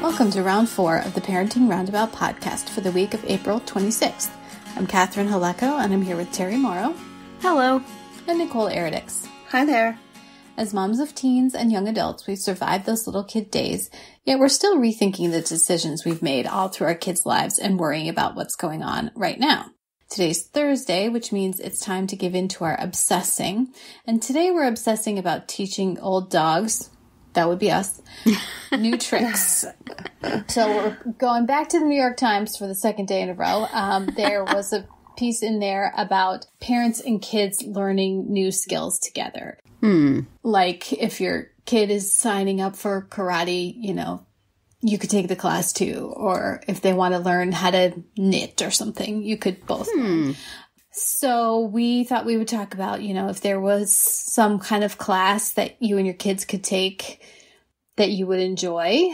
Welcome to round 4 of the Parenting Roundabout podcast for the week of April 26th. I'm Catherine Haleko, and I'm here with Terry Morrow. Hello. And Nicole Eridix. Hi there. As moms of teens and young adults, we've survived those little kid days, yet we're still rethinking the decisions we've made all through our kids' lives and worrying about what's going on right now. Today's Thursday, which means it's time to give in to our obsessing. And today we're obsessing about teaching old dogs, that would be us, new tricks. So we're going back to the New York Times for the second day in a row. There was a piece in there about parents and kids learning new skills together. Like if your kid is signing up for karate, you could take the class too. Or if they want to learn how to knit or something, you could both learn. So we thought we would talk about, if there was some kind of class that you and your kids could take that you would enjoy,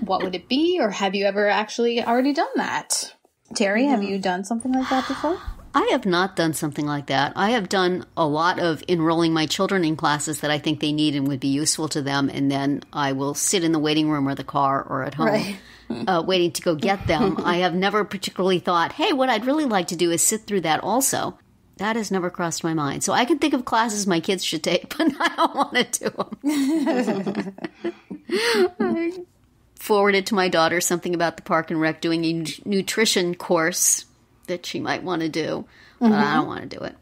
what would it be? Or have you ever actually already done that? Terry, have you done something like that before? I have not done something like that. I have done a lot of enrolling my children in classes that I think they need and would be useful to them, and then I will sit in the waiting room or the car or at home waiting to go get them. I have never particularly thought, hey, what I'd really like to do is sit through that also. That has never crossed my mind. So I can think of classes my kids should take, but I don't want to do them. I forwarded to my daughter something about the Park and Rec doing a nutrition course that she might want to do, but I don't want to do it.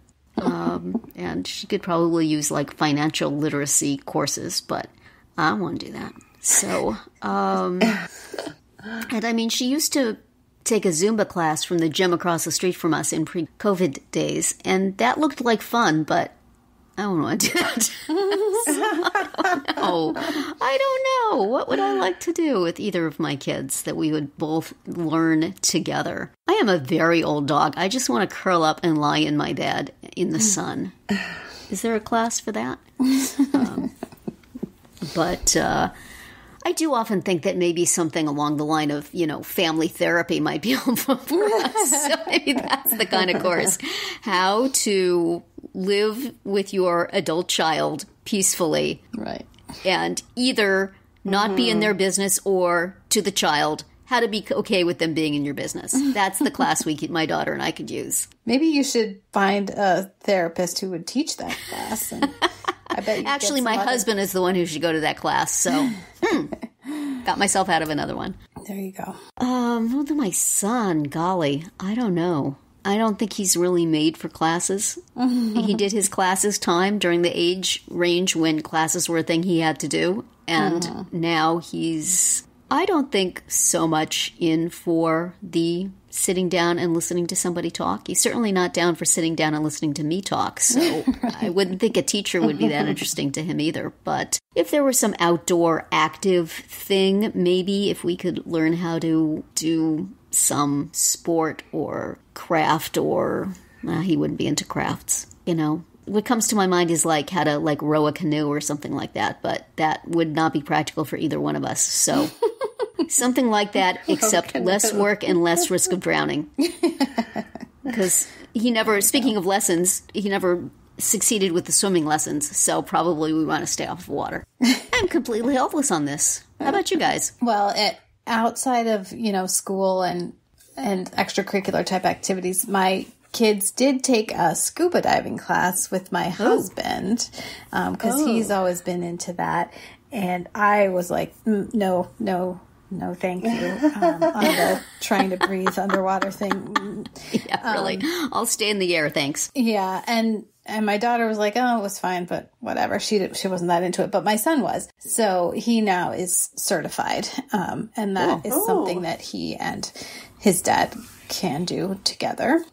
And she could probably use like financial literacy courses, but I don't want to do that. So, and I mean, she used to take a Zumba class from the gym across the street from us in pre-COVID days, and that looked like fun, but I don't want to do that. So, I don't know. What would I like to do with either of my kids that we would both learn together? I am a very old dog. I just want to curl up and lie in my bed in the sun. Is there a class for that? But I do often think that maybe something along the line of, family therapy might be helpful for us. So maybe that's the kind of course. How to live with your adult child peacefully. Right. And either not be in their business or to the child, how to be okay with them being in your business. That's the class my daughter and I could use. Maybe you should find a therapist who would teach that class. And I bet actually, my husband is the one who should go to that class. So got myself out of another one. There you go. My son, golly, I don't know. I don't think he's really made for classes. He did his classes time during the age range when classes were a thing he had to do. And now he's, I don't think, so much in for the sitting down and listening to somebody talk. He's certainly not down for sitting down and listening to me talk. So I wouldn't think a teacher would be that interesting to him either. But if there was some outdoor active thing, maybe if we could learn how to do some sport or craft, or he wouldn't be into crafts, What comes to my mind is like how to row a canoe or something like that, but that would not be practical for either one of us. So something like that, except less work and less risk of drowning. Because speaking of lessons, he never succeeded with the swimming lessons, so probably we want to stay off the water. I'm completely helpless on this. How about you guys? Well, outside of, school and extracurricular type activities, my kids did take a scuba diving class with my husband because he's always been into that. And I was like, no, thank you. On the trying to breathe underwater thing. Yeah, really. I'll stay in the air, thanks. Yeah, and my daughter was like, oh, it was fine, but whatever. She wasn't that into it, but my son was. So he now is certified, and that is something that he and his dad can do together.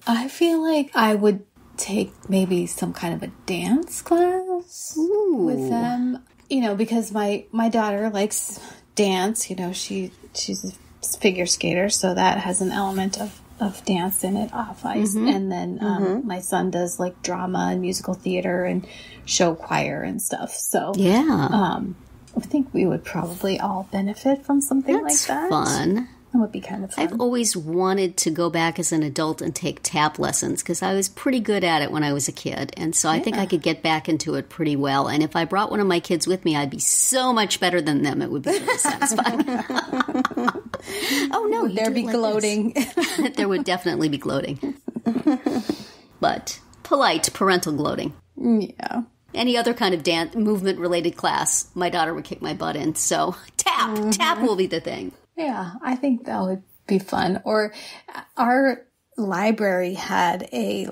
I feel like I would take maybe some kind of a dance class with them, because my daughter likes dance. She's a figure skater, so that has an element of dance in it off ice. And then my son does like drama and musical theater and show choir and stuff. So I think we would probably all benefit from something like that. Fun. That would be kind of fun. I've always wanted to go back as an adult and take tap lessons because I was pretty good at it when I was a kid. And so I think I could get back into it pretty well. And if I brought one of my kids with me, I'd be so much better than them. It would be really satisfying. Oh, no. Would there be gloating? There would definitely be gloating. But polite parental gloating. Yeah. Any other kind of movement-related class, my daughter would kick my butt in. So tap will be the thing. Yeah, I think that would be fun. Or our library had a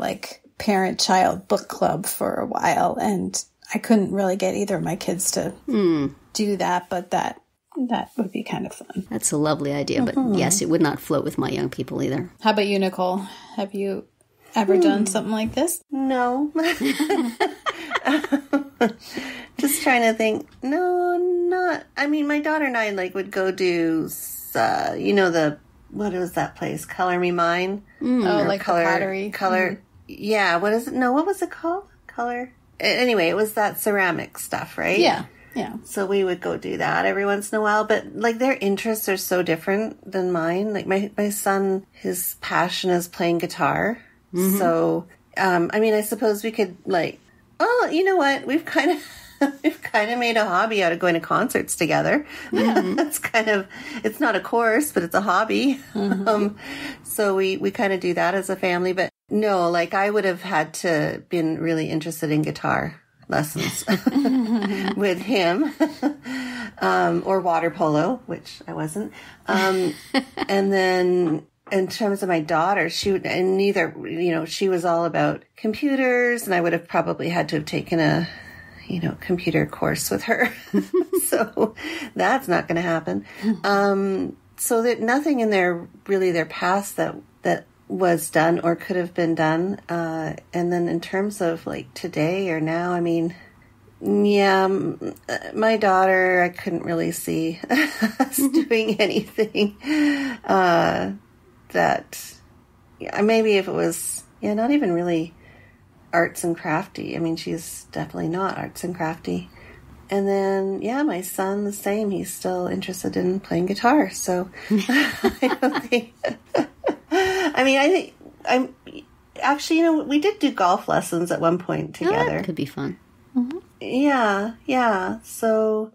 parent-child book club for a while, and I couldn't really get either of my kids to do that, but that would be kind of fun. That's a lovely idea, but yes, it would not float with my young people either. How about you, Nicole? Have you ever done something like this? No. Just trying to think. No, not. I mean, my daughter and I would go do, what was that place? Color Me Mine? Oh, like color, the pottery? Color. Yeah, what is it? No, what was it called? Color. Anyway, it was that ceramic stuff, right? Yeah. Yeah. So we would go do that every once in a while, but their interests are so different than mine. My son, his passion is playing guitar. Mm-hmm. So, I suppose we could you know what? We've kind of made a hobby out of going to concerts together. Mm-hmm. That's it's not a course, but it's a hobby. Mm-hmm. So we kind of do that as a family, but no, I would have had to been really interested in guitar lessons with him, or water polo, which I wasn't. And then in terms of my daughter, she was all about computers, and I would have probably had to have taken a, computer course with her. So that's not going to happen. So that nothing in their past that was done or could have been done. And then in terms of today or now, my daughter, I couldn't really see us doing anything that maybe if it was not even really arts and crafty. She's definitely not arts and crafty. And then my son, the same. He's still interested in playing guitar. So I don't think. I think I'm actually. We did do golf lessons at one point together. Oh, that could be fun. Mm-hmm. Yeah. So,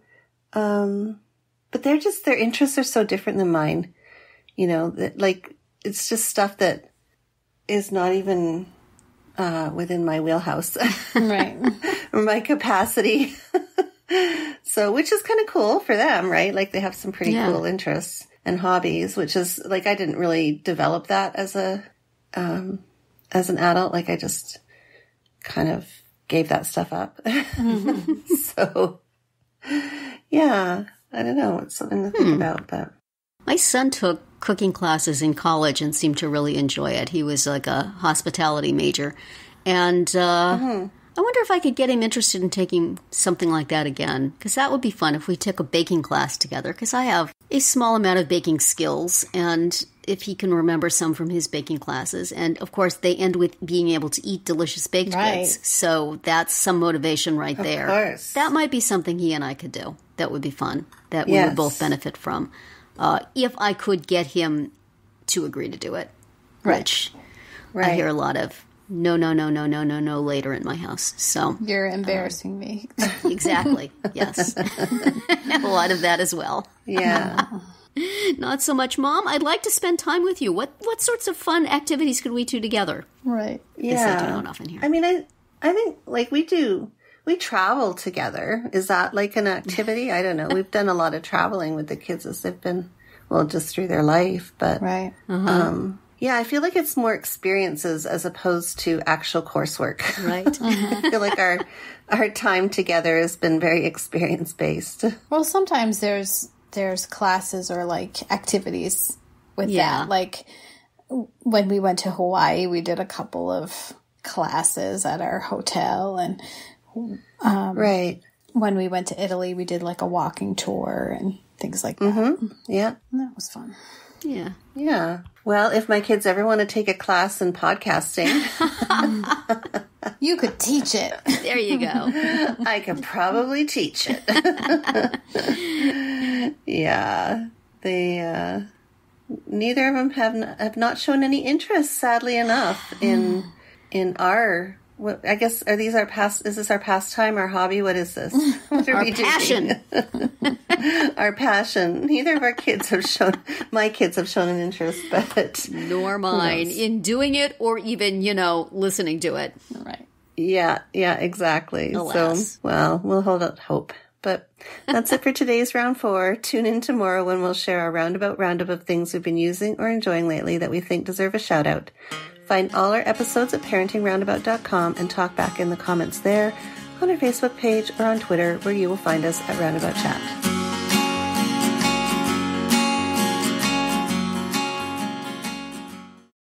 but their interests are so different than mine. It's just stuff that is not even within my wheelhouse, right? Or my capacity. So, which is kind of cool for them, right? They have some pretty cool interests and hobbies, which is I didn't really develop that as an adult. I just kind of gave that stuff up. Mm-hmm. So, yeah, I don't know. It's something to think about, but. My son took cooking classes in college and seemed to really enjoy it. He was a hospitality major. And I wonder if I could get him interested in taking something like that again, because that would be fun if we took a baking class together, because I have a small amount of baking skills, and if he can remember some from his baking classes. And, of course, they end with being able to eat delicious baked goods. So that's some motivation right there. Of course. That might be something he and I could do. That would be fun, that we would both benefit from. If I could get him to agree to do it, which I hear a lot of no later in my house. So you're embarrassing me. Exactly. Yes. A lot of that as well. Yeah. Not so much, Mom. I'd like to spend time with you. What sorts of fun activities could we do together? Right. Yeah. I do not often hear. I think we travel together. Is that an activity? I don't know. We've done a lot of traveling with the kids as they've been, just through their life. But right. Yeah, I feel like it's more experiences as opposed to actual coursework. Right. I feel like our time together has been very experience based. Well, sometimes there's classes or activities with that. When we went to Hawaii, we did a couple of classes at our hotel, and right. When we went to Italy, we did a walking tour and things like that. Mm-hmm. Yeah. And that was fun. Yeah. Yeah. Well, if my kids ever want to take a class in podcasting, you could teach it. There you go. I could probably teach it. Yeah. neither of them have not shown any interest, sadly enough, in our. What, I guess is this our pastime, our hobby? What is this? What are Our we passion. doing? Our passion. Neither of our kids have shown. My kids have shown an interest, but Nor mine in doing it, or even listening to it. Right. Yeah, exactly. Alas. So, well, we'll hold out hope. But that's it for today's round 4. Tune in tomorrow when we'll share our roundup of things we've been using or enjoying lately that we think deserve a shout out. Find all our episodes at parentingroundabout.com and talk back in the comments there, on our Facebook page, or on Twitter, where you will find us at Roundabout Chat.